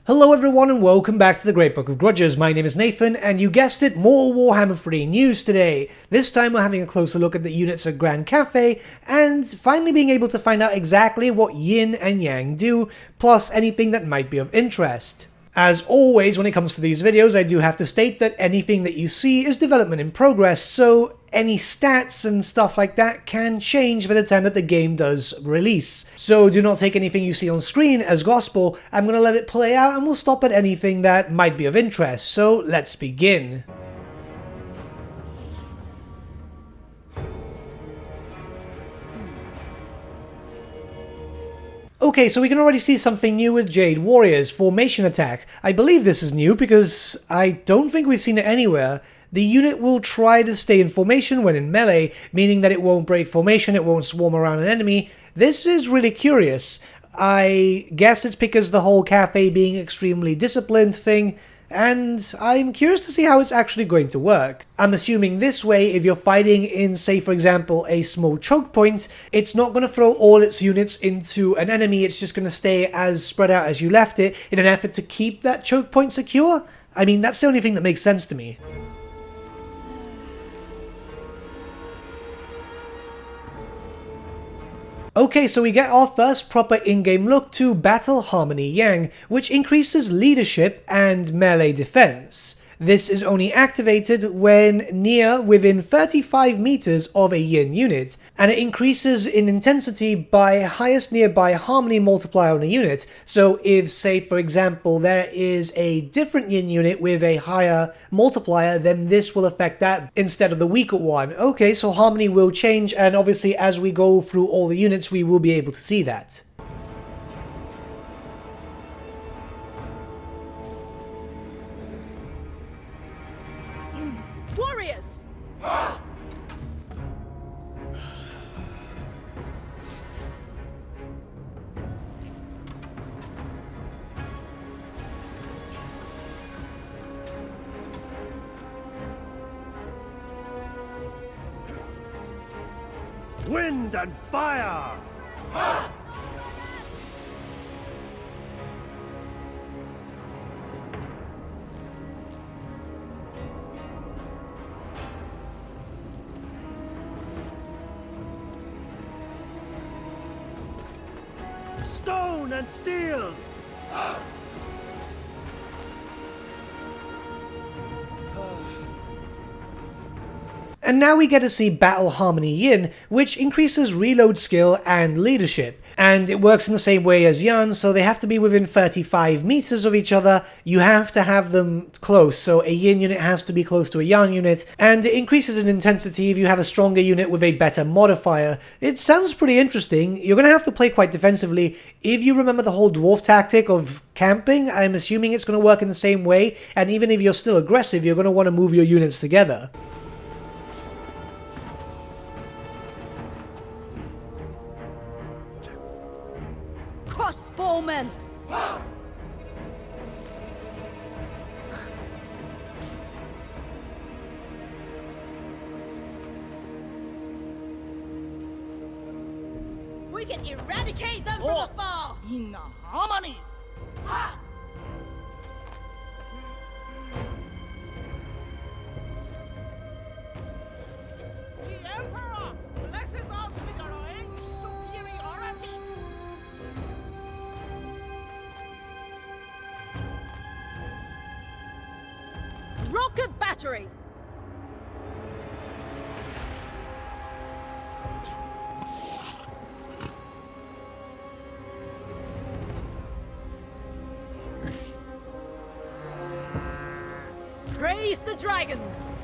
Hello everyone and welcome back to the Great Book of Grudges. My name is Nathan and you guessed it, more Warhammer 3 news today. This time we're having a closer look at the units at Grand Cathay and finally being able to find out exactly what yin and yang do, plus anything that might be of interest. As always when it comes to these videos, I do have to state that anything that you see is development in progress, so any stats and stuff like that can change by the time that the game does release. So do not take anything you see on screen as gospel. I'm going to let it play out and we'll stop at anything that might be of interest. So let's begin. Okay, so we can already see something new with Jade Warriors, formation attack. I believe this is new because I don't think we've seen it anywhere. The unit will try to stay in formation when in melee, meaning that it won't break formation, it won't swarm around an enemy. This is really curious. I guess it's because the whole Cathay being extremely disciplined thing, and I'm curious to see how it's actually going to work. I'm assuming this way, if you're fighting in, say for example, a small choke point, it's not going to throw all its units into an enemy, it's just going to stay as spread out as you left it in an effort to keep that choke point secure? I mean, that's the only thing that makes sense to me. Okay, so we get our first proper in-game look to Battle Harmony Yang, which increases leadership and melee defense. This is only activated when within 35 meters of a yin unit, and it increases in intensity by highest nearby harmony multiplier on a unit. So if, say for example, there is a different yin unit with a higher multiplier, then this will affect that instead of the weaker one. Okay, so harmony will change, and obviously as we go through all the units we will be able to see that. Warriors! Wind and fire! Stone and steel! And now we get to see Battle Harmony Yin, which increases reload skill and leadership. And it works in the same way as Yan, so they have to be within 35 meters of each other. You have to have them close, so a Yin unit has to be close to a Yan unit, and it increases in intensity if you have a stronger unit with a better modifier. It sounds pretty interesting. You're going to have to play quite defensively. If you remember the whole dwarf tactic of camping, I'm assuming it's going to work in the same way, and even if you're still aggressive, you're going to want to move your units together. Crossbowmen! We can eradicate them from afar! In harmony! The Emperor blesses us with your own superiority! Rocket battery! Praise the dragons!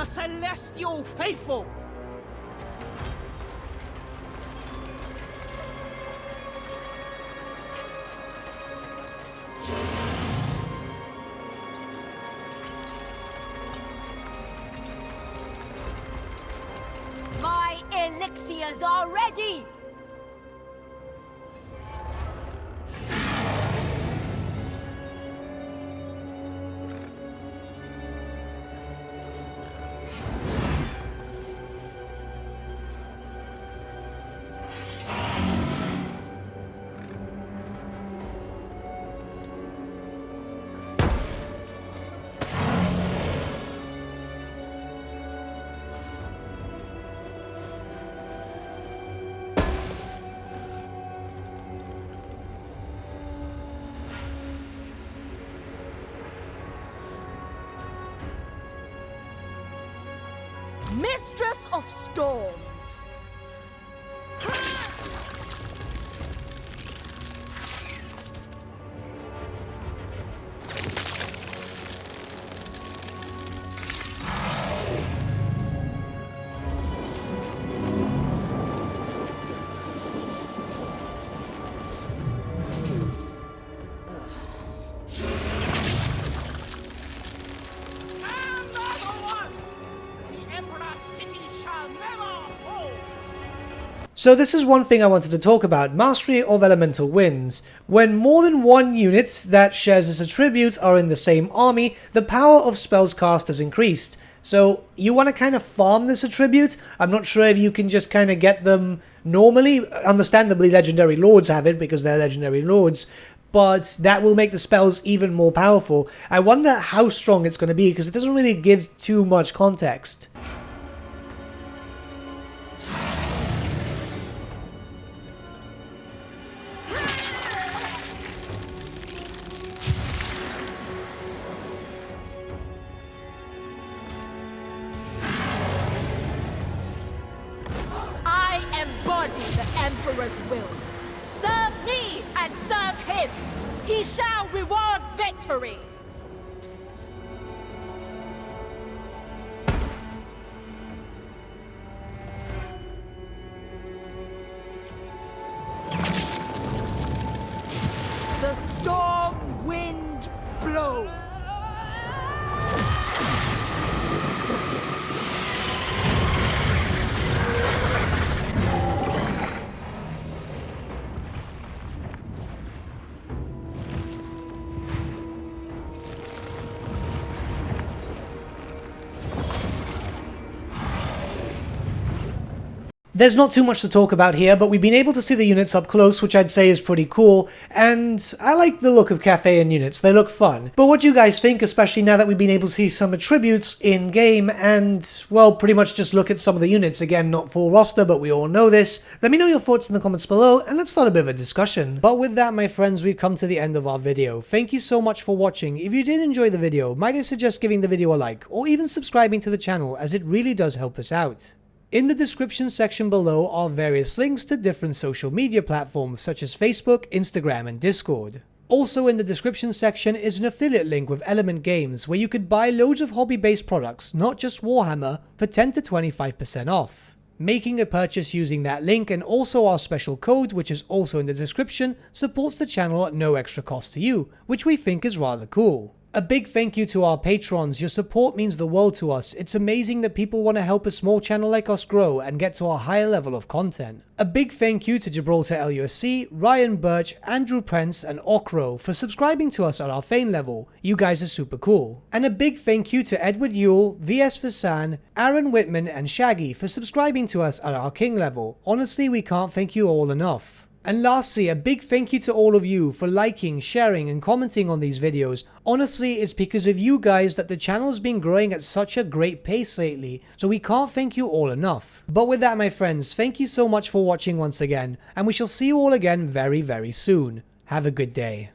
the celestial faithful. My elixirs are ready! Mistress of Storms. Another one! The Emperor's city shall never fall! So this is one thing I wanted to talk about, mastery of elemental winds. When more than one unit that shares this attribute are in the same army, the power of spells cast has increased. So you want to kind of farm this attribute. I'm not sure if you can just kind of get them normally. Understandably, legendary lords have it because they're legendary lords, but that will make the spells even more powerful. I wonder how strong it's going to be because it doesn't really give too much context. I embody the Emperor's will. Serve me and serve him. He shall reward victory. The storm wind blows. There's not too much to talk about here, but we've been able to see the units up close, which I'd say is pretty cool, and I like the look of Cathay and units, they look fun. But what do you guys think, especially now that we've been able to see some attributes in-game, and, well, pretty much just look at some of the units, again, not full roster, but we all know this. Let me know your thoughts in the comments below, and let's start a bit of a discussion. But with that, my friends, we've come to the end of our video. Thank you so much for watching. If you did enjoy the video, might I suggest giving the video a like, or even subscribing to the channel, as it really does help us out. In the description section below are various links to different social media platforms such as Facebook, Instagram, and Discord. Also in the description section is an affiliate link with Element Games where you could buy loads of hobby-based products, not just Warhammer, for 10 to 25% off. Making a purchase using that link and also our special code, which is also in the description, supports the channel at no extra cost to you, which we think is rather cool. A big thank you to our patrons. Your support means the world to us. It's amazing that people want to help a small channel like us grow and get to a higher level of content. A big thank you to Gibraltar LUSC, Ryan Bertsche, Andrew Prince, and Okro for subscribing to us at our Fane level. You guys are super cool. And a big thank you to Edward Yule, VS Vasan, Aaron Whitman, and Shaggy for subscribing to us at our King level. Honestly, we can't thank you all enough. And lastly, a big thank you to all of you for liking, sharing, and commenting on these videos. Honestly, it's because of you guys that the channel has been growing at such a great pace lately, so we can't thank you all enough. But with that, my friends, thank you so much for watching once again, and we shall see you all again very, very soon. Have a good day.